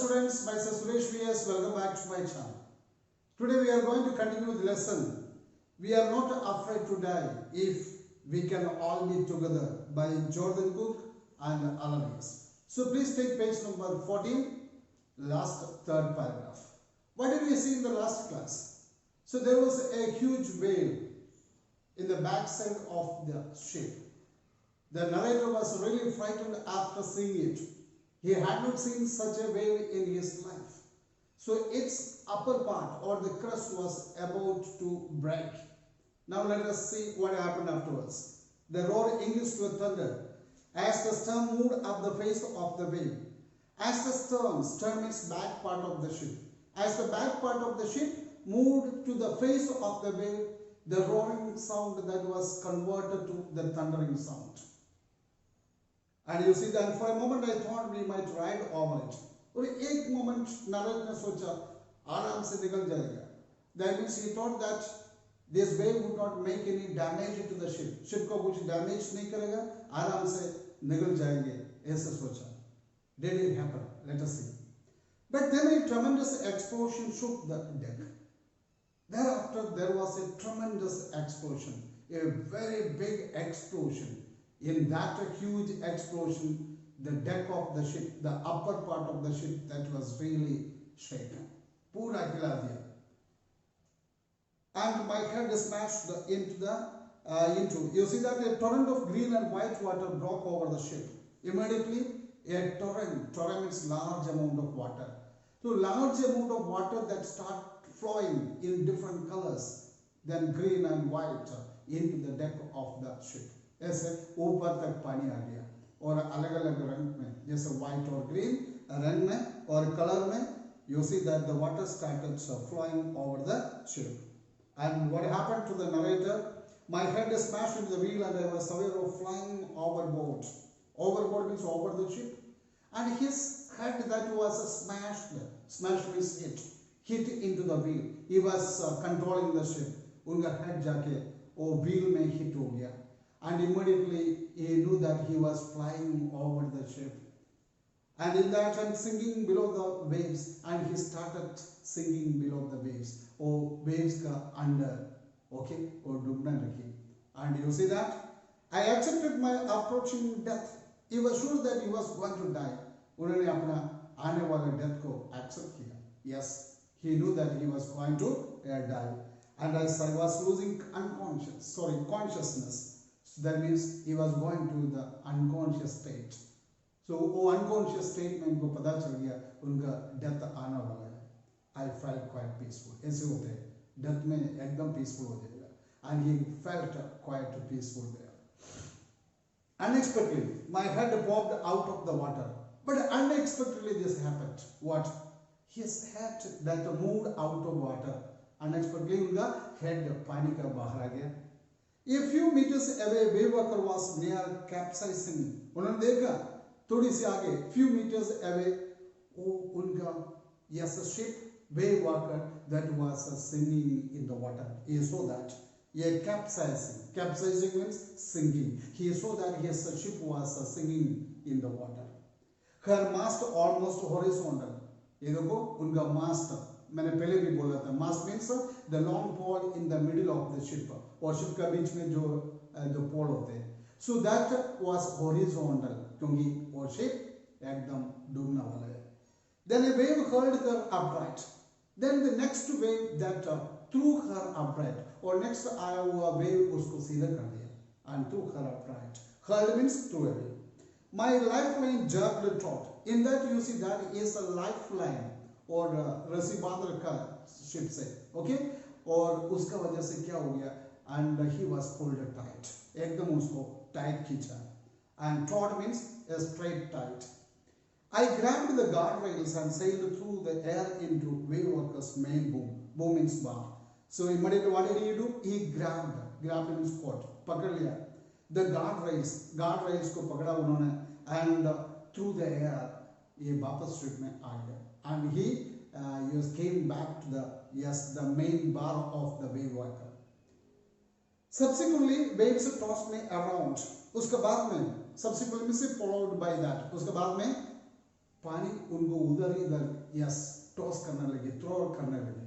students, myself SVS, welcome back to my channel. Today we are going to continue the lesson. We are not afraid to die if we can all be together by Jordan Cook and Alanis. So please take page number 14, last third paragraph. What did we see in the last class? So there was a huge wave in the backside of the ship. The narrator was really frightened after seeing it. He had not seen such a wave in his life. So its upper part or the crest was about to break. Now let us see what happened afterwards. The roar increased to a thunder as the stern moved up the face of the wave. As the stern means back part of the ship. As the back part of the ship moved to the face of the wave, the roaring sound that was converted to the thundering sound. And you see that for a moment I thought we might ride over it. और एक moment narrator ने सोचा आराम से निकल जाएगा. That means he thought that this wave would not make any damage to the ship. Ship को कुछ damage नहीं करेगा, आराम से निकल जाएंगे ऐसा सोचा. Did it happen? Let us see. But then a tremendous explosion shook the deck. Thereafter there was a tremendous explosion, a very big explosion. In that huge explosion, the deck of the ship, the upper part of the ship, that was really shaken. Pura hila diya. And my head smashed into. You see that a torrent of green and white water broke over the ship. Immediately, a torrent means large amount of water. So large amount of water that start flowing in different colors, then green and white into the deck of the ship. ऐसे ऊपर तक पानी आ गया और अलग-अलग रंग में जैसे white और green रंग में और color में you see that the water started flowing over the ship. And what happened to the narrator? My head smashed into the wheel and I was aware of flying overboard. Overboard means over the ship. And his head that was smashed means hit into the wheel. He was controlling the ship. उनका head जाके वो wheel में hit हो गया. And immediately he knew that he was flying over the ship. And in that and sinking below the waves, and he started sinking below the waves. Oh, waves ka under, okay, or dubna rakhi. And you see that? I accepted my approaching death. He was sure that he was going to die. उन्होंने अपना आने वाले death को accept किया. Yes, he knew that he was going to die. And as I was losing consciousness. So that means he was going to the unconscious state. So वो unconscious state में इनको पता चल गया उनका death आना वाला है. I felt quite peaceful. ऐसे होते हैं death में एकदम peaceful हो जाएगा. And he felt quite peaceful there. Unexpectedly, my head popped out of the water. But unexpectedly this happened. What? His head that moved out of water. Unexpectedly उनका head पानी का बाहर आ गया. A few meters away, wave worker was near capsizing. उन्होंने देखा थोड़ी सी आगे, few meters away, yes, a ship, wave worker that was sinking in the water. He saw that. Yeah, capsizing. Capsizing means sinking. He saw that his ship was sinking in the water. Her mast almost horizontal. ये देखो उनका mast. मैंने पहले भी बोला था mast means the long pole in the middle of the ship और ship का बीच में जो pole होते हैं. So that was horizontal क्योंकि वो ship एकदम डूबने वाला है. Then a wave hurled her upright. Then the next wave that threw her upright और next आया हुआ wave उसको सीधा कर दिया and threw her upright. Hurled means threw away. My lifeline jerked taut. In that you see that is a lifeline. और रस्सी बांध रखा शिप से, ओके, और उसका वजह से क्या हो गया? And he was pulled tight. एकदम उसको tight खींचा. And taut means a straight tight. I grabbed the guardrails and sailed through the air into wave worker's main boom. Boom means bar. So immediately what did he do? He grabbed. Grabbed means caught. पकड़ लिया. The guardrails को पकड़ा उन्होंने and through the air ये वापस ship में आ गया. And he came back to the main bar of the wave worker. Subsequently, waves tossed me around. उसके बाद में subsequently से followed by that. उसके बाद में पानी उनको उधर इधर यस टॉस करने लगी, थ्रो करने लगी,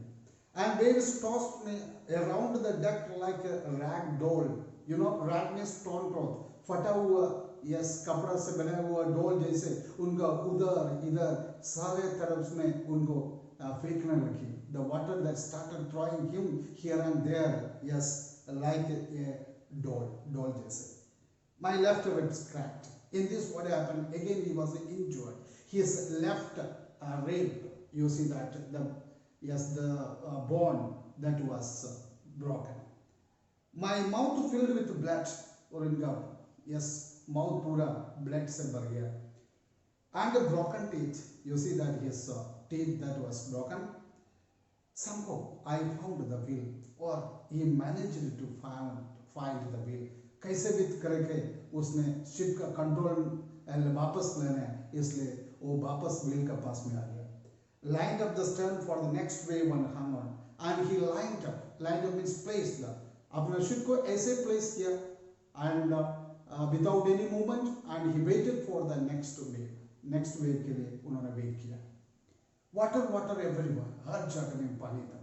and waves tossed me around the deck like a rag doll. You know, rag means torn cloth, फटा हुआ यस कपड़ा से बना हुआ डोल जैसे उनका उधर इधर सारे तरफ में उनको फेंकने लगी. The water that started throwing him here and there, yes, like a doll जैसे. My left rib cracked. In this, what happened? Again, he was injured. His left rib, you see that the bone that was broken. My mouth filled with blood, और इनका yes mouth पूरा blood से भर गया. And the broken teeth, you see that his teeth that was broken. Somehow I found the wheel, or he managed to find the wheel. कैसे भी करके उसने शिप का कंट्रोल वापस लेना है, इसलिए वो वापस व्हील का पास में आ गया. Lined up the stern for the next wave and hung on, and he lined up means placed, अपना शिप को ऐसे place किया and without any movement, and he waited for the next wave के लिए उन्होंने wait किया. Water everywhere, हर जगह में पानी था.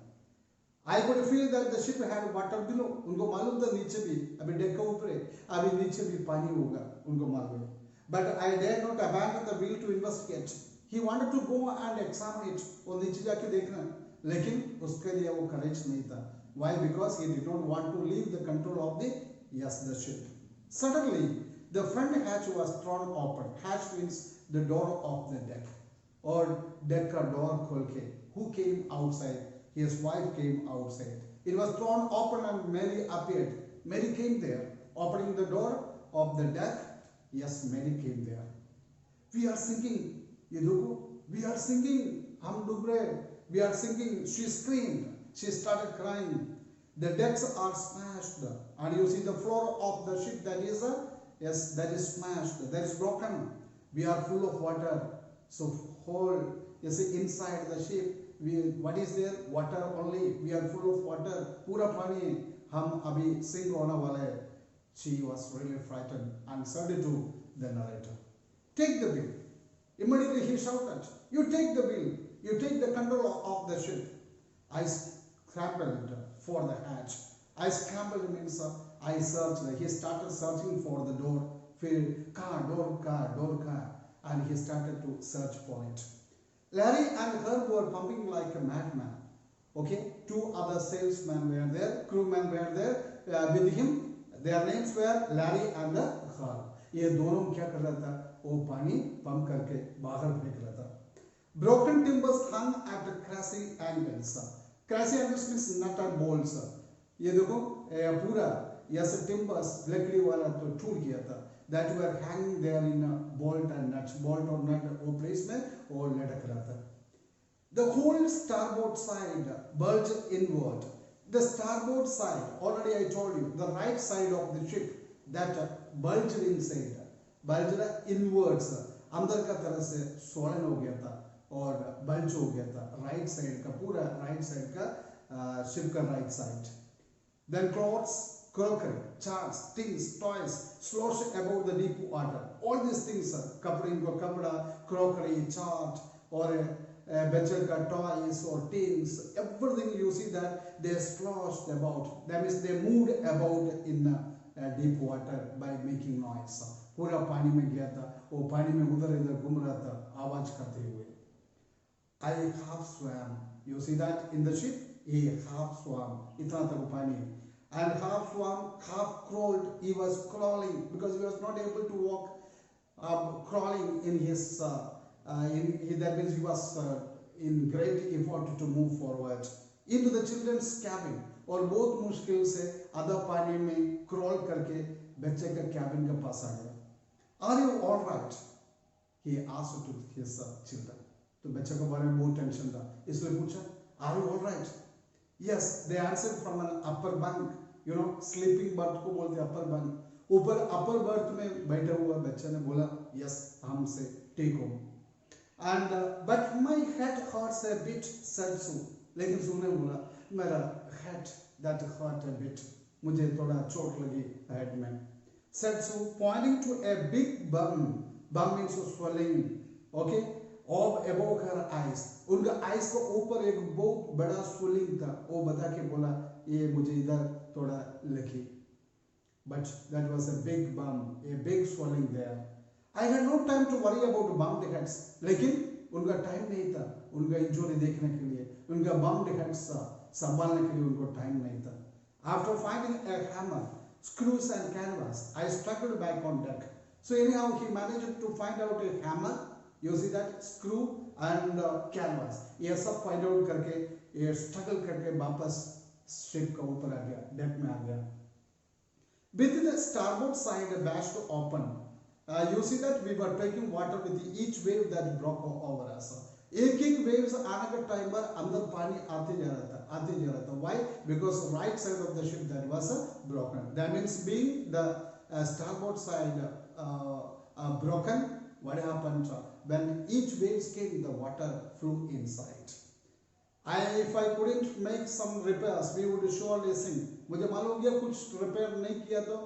I could feel that the ship had water below. उनको मालूम था नीचे भी, अभी डेक का ऊपर है, अभी नीचे भी पानी होगा, उनको मालूम है. But I dared not abandon the wheel to investigate. He wanted to go and examine it, और नीचे जाके देखना, लेकिन उसके लिए वो courage नहीं था. Why? Because he did not want to leave the control of the ship. Suddenly, the front hatch was thrown open. Hatch means the door of the deck, or deck का door खोल के. Who came outside? His wife came outside. It was thrown open and Mary appeared. Mary came there, opening the door of the deck. Yes, Mary came there. We are sinking. ये देखो, we are sinking. हम डूब रहे. We are sinking. She screamed. She started crying. The decks are smashed, and you see the floor of the ship that is smashed. That is broken. We are full of water. So whole, you see, inside the ship. What is there? Water only. We are full of water. पूरा पानी. हम अभी sink होने वाले हैं. She was really frightened and said to the narrator, "Take the wheel." Immediately he shouted, "You take the wheel. You take the control of the ship." I scrambled for the hatch. I scrambled means I searched. He started searching for the door. Door, and he started to search for it. Larry and her were pumping like a madman. Okay, 2 other salesmen were there, crewmen were there with him. Their names were Larry and her. ये दोनों क्या कर रहा था? वो पानी pump करके बाहर फेंक रहा था. Broken timbers hung at crazy angles. Crazy angles means nut and bolts. ये देखो पूरा यस timbers लकड़ी वाला तो टूट गया था. That were hanging there in a bolt and nuts. Bolt or nut वो place में वो लटक रहा था. The whole starboard side bulged inward. The starboard side, already I told you, the right side of the ship that bulged inside, bulged inwards, अंदर का तरह से swollen हो गया था और bulge हो गया था. Right side का पूरा right side का ship का right side. Then clothes, crockery, charts, things, toys sloshed above the deep water. All these things, kapda, crockery, chart, or butcher ka toys or things, everything you see that they sloshed about. That means they moved about in deep water by making noise. पूरा पानी में गया था, वो पानी में उधर इधर घूम रहा था, आवाज करते हुए. I half swam. You see that in the ship? He half swam. इतना तक पानी. And half swam, half crawled. He was crawling because he was not able to walk. Crawling in his, that means he was in great effort to move forward into the children's cabin. और बहुत मुश्किल से आधा पानी में crawl करके बच्चे का cabin के पास आ गया. Are you all right? He asked to his children. तो बच्चे को बारे में बहुत टेंशन था, इसलिए पूछा, Are you all right? Yes, they answered from an upper bunk. You know, sleeping berth को बोलते हैं upper bunk. ऊपर upper berth में बैठा हुआ बच्चे ने बोला, Yes, हमसे take home. And but my head hurts a bit, said Sue. लेकिन Sue ने बोला, मेरा head that hurt a bit. मुझे थोड़ा चोट लगी head में. Said Sue, pointing to a big bump. Bump means swelling. Okay. और above her eyes, उनका eyes को ऊपर एक बहुत बड़ा swelling था, वो बता के बोला ये मुझे इधर थोड़ा लगी, but that was a big bump, a big swelling there. I had no time to worry about bumped heads, लेकिन उनका टाइम नहीं था उनका इंजरी देखने के लिए, उनका bumped heads संभालने के लिए उनको टाइम नहीं था. After finding a hammer, screws and canvas, I struggled back on deck. So anyhow he managed to find out a hammer. You see that, screw and canvas, ये सब find out करके ये struggle करके वापस ship का ऊपर आ गया, deck में आ गया. With the starboard side bashed open, you see that we were taking water with each wave that broke over us. एक waves आने का टाइम पर अंदर पानी आते जा रहा था. Why? Because right side of the ship that was broken. That means being the starboard side broken, what happened? When each waves came, the water flew inside. If I couldn't make some repairs, we would surely sink. मुझे मालूम हो गया कुछ repair नहीं किया तो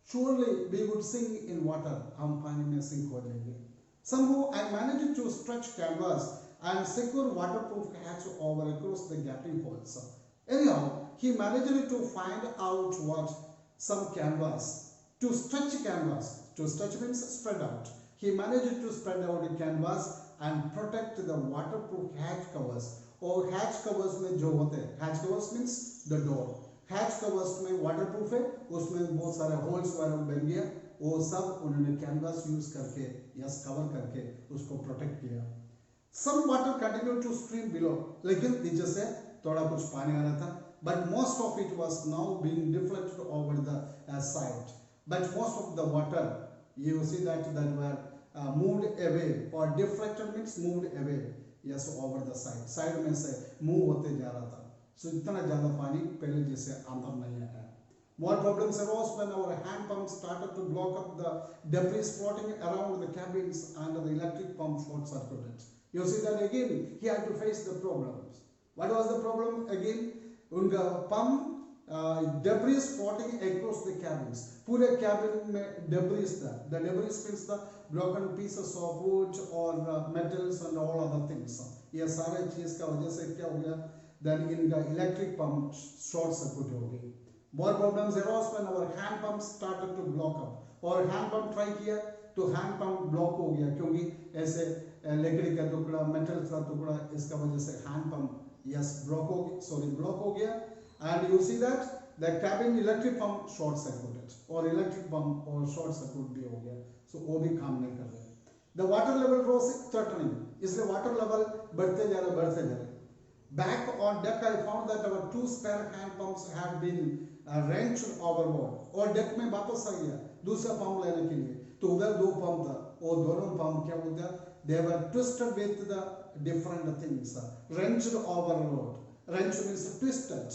surely we would sink in water. हम पानी में sink हो जाएंगे. Somehow I managed to stretch canvas and secure waterproof hatch over across the gaping holes. Anyhow, he managed to find out what some canvas, to stretch canvas. To stretch means spread out. He managed to spread out the canvas and protect the waterproof hatch covers. और hatch covers में जो होते हैं, hatch covers means the door. Hatch covers में waterproof है, उसमें बहुत सारे holes वगैरह बन गया, वो सब उन्होंने canvas use करके या cover करके उसको protect किया. Some water continued to stream below, लेकिन नीचे से थोड़ा कुछ पानी आ रहा था, but most of it was now being deflected over the side. But most of the water, you see that were moved away, or deflected means moved away. Yes, over the side. Side में से move होते जा रहा था. So इतना ज़्यादा पानी पहले जैसे अंदर नहीं आया. More problems arose when our hand pump started to block up the debris floating around the cabins and the electric pump short circuited. You see that again, he had to face the problems. What was the problem again? उनका pump debris floating across the cabins. पूरे cabin में debris था. The debris means the broken pieces of wood or metals and all other things. ये सारे चीज का वजह से क्या हो गया? Then इनका electric pump short circuit हो गई. More problems arose when our hand pump started to block up. और hand pump try किया तो hand pump block हो गया क्योंकि ऐसे लकड़ी का टुकड़ा, metal का टुकड़ा, इसका वजह से hand pump block हो गया. And you see that the cabin electric pump short circuited, or electric pump or short circuit भी हो गया. So वो भी काम नहीं कर रहे. The water level rose threatening. इसलिए water level बढ़ते जा रहे. Back on deck I found that our two spare hand pumps had been wrenched overboard. और deck में वापस आ गया दूसरा pump लेने के लिए. तो उधर दो pump था. वो दोनों pump क्या होता? They were twisted with the different things. Wrenched overboard. Wrench means twisted.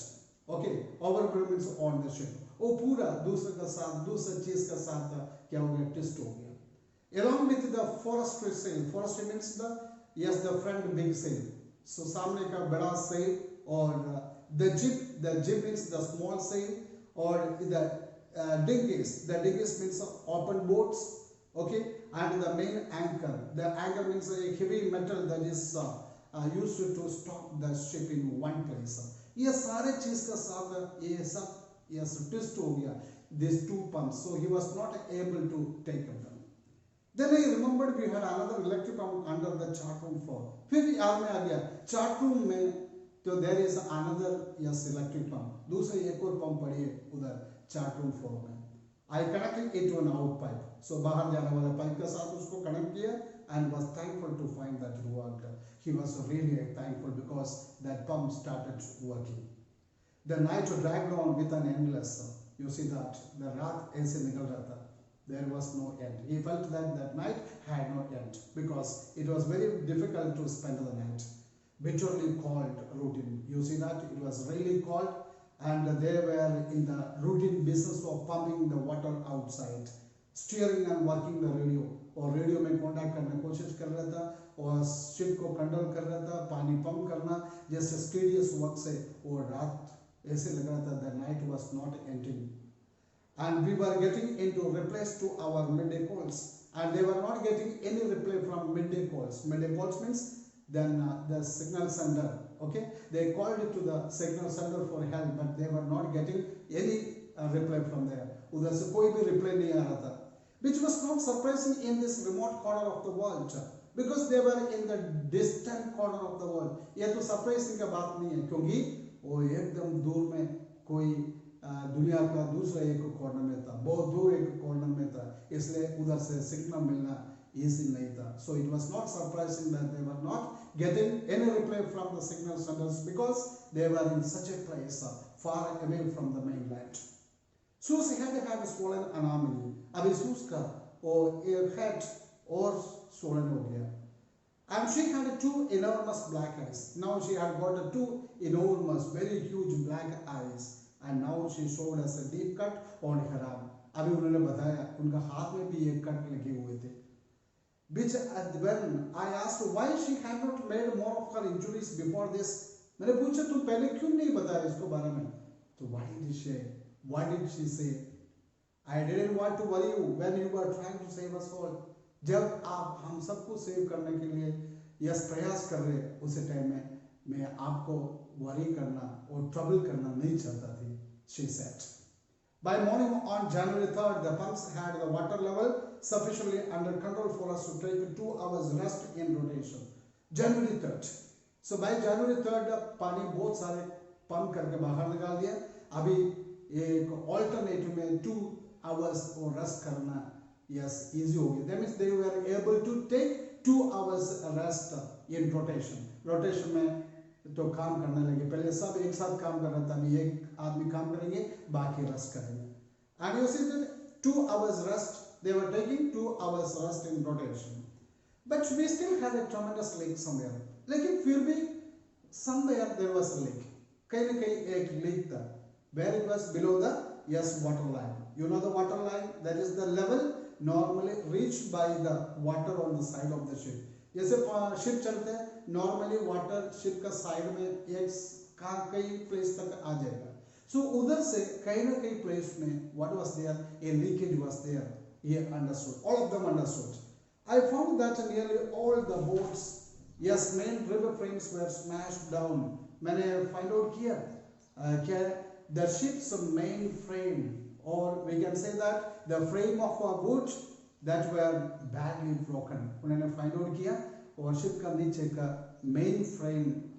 Okay, overboard means on the ship. वो पूरा दूसरे का साथ, दूसरे चीज का साथ क्या हो गया? Twist हो गया. Along with the forestry sail. Forestry means the front big sail. So सामने का बड़ा sail और the jib means the small sail, or the dinghies. The dinghies means open boats. Okay, and the main anchor. The anchor means a heavy metal that is used to stop the ship in one place. ये सारे चीज का साथ ये सब twist हो गया. These two pumps. So he was not able to take them. Then I remembered we had another electric pump under the chart room floor. फिर याद में आ गया chart room में तो there is another electric pump. दूसरे एक और pump पड़ी है उधर chart room floor में. I connected it to an out pipe. So बाहर जाने वाले pipe के साथ उसको connect किया and was thankful to find that it worked. He was really thankful because that pump started working. The night dragged on with an endless. You see that the रात ऐसे निकल रहा था. There was no end. He felt that night had no end because it was very difficult to spend the night. Bitterly cold routine. You see that it was really cold, and they were in the routine business of pumping the water outside, steering and working the radio. और radio में contact करने की कोशिश कर रहा था और ship को कंट्रोल कर रहा था, पानी पंप करना जैसे स्टीडियस वर्क से. और रात ऐसे लग रहा था the night was not ending. And we were getting into replace to our midday calls. and they were not getting any reply from midday calls. Midday calls means then the signal sender, okay, they called it to the signal sender for help, but they were not getting any reply from there. उधर से कोई भी reply नहीं आ रहा था, which was not surprising in this remote corner of the world, because they were in the distant corner of the world. ये तो surprising का बात नहीं है, क्योंकि वो एकदम दूर में कोई दुनिया का दूसरा एक कॉर्नर में था, बहुत दूर एक कॉर्नर में था, इसलिए उधर से सिग्नल मिलना easy नहीं था. So it was not surprising that they were not getting any reply from the signal senders, because they were in such a place far away from the mainland. Sue's head had swollen anomaly. अभी सूस का और head और swollen हो गया. And she had two enormous black eyes. Now she had got two enormous, very huge black eyes. And now she showed us a deep cut on her arm. अभी उन्होंने बताया उनका हाथ में भी एक कट लगे हुए थे. Which when I asked why she had not made more of her injuries before this, मैंने पूछा तुम पहले क्यों नहीं बताया इसको बारे में? तो what did she say? I didn't want to worry you when you were trying to save us all. जब आप हम सबको सेव करने के लिए यस प्रयास कर रहे उस टाइम में मैं आपको वरी करना और ट्रबल करना नहीं चाहता थी, she said. By morning on January 3rd, the pumps had the water level sufficiently under control for us to take 2 hours rest in rotation. January 3rd. So by January 3rd, पानी बहुत सारे pump करके बाहर निकाल दिया. अभी एक alternative में 2 hours और रेस्ट करना yes easy हो गया. That means they were able to take 2 hours rest in rotation. Rotation में तो काम करने लगे. पहले सब एक साथ काम कर रहा था, अभी एक आदमी काम करेंगे, बाकी रेस्ट करेंगे. And you see that 2 hours rest, they were taking 2 hours rest in rotation. But we still had a tremendous leak somewhere. लेकिन फिर भी somewhere there was a leak. कहीं न कहीं एक leak था. Where it was below the water line. You know the water line, that is the level normally reached by the water on the side of the ship. जैसे ship चलते हैं normally water ship का side में एक कई place तक आ जाएगा. सो उधर से कहीं ना कहीं प्लेस में what was there, a leakage was there. He understood, all of them understood. I found that nearly all the boats, main river frames were smashed down. मैंने find out किया क्या the ship's main frame, or we can say that the frame of a boat that were badly broken. उन्होंने find out किया और ship का नीचे का main frame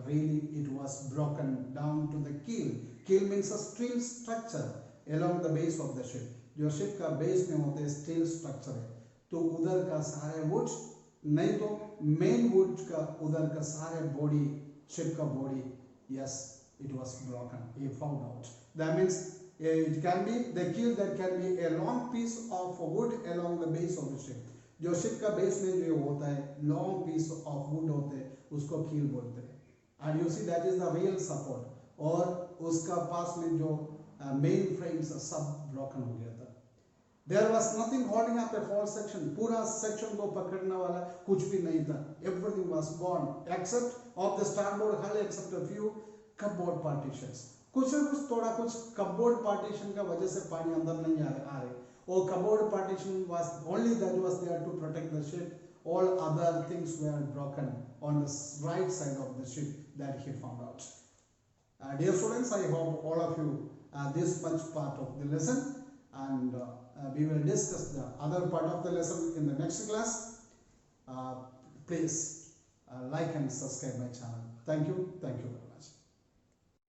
really it was broken down to the keel. Keel means a steel structure along the base of the ship. जो ship का base में होते हैं steel structure है, तो उधर का सारे wood नहीं तो main wood का उधर का सारे body ship का body it was broken. He found out. That means it can be the keel, that can be a long piece of wood along the base of the ship. जो ship का base में जो होता है long piece of wood होते हैं उसको keel बोलते हैं. And you see that is the real support. और उसका पास में जो main frames सब broken हो गया था. There was nothing holding up a whole section. पूरा section को पकड़ने वाला कुछ भी नहीं था. Everything was gone except of the starboard hull, except a few cupboard partitions. कुछ न कुछ थोड़ा कुछ cupboard partition का वजह से पानी अंदर नहीं आ रहे. और cupboard partition was only that was there to protect the ship. All other things were broken on the right side of the ship that he found out. Dear students, I hope all of you this much part of the lesson, and we will discuss the other part of the lesson in the next class. Please like and subscribe my channel. Thank you very much.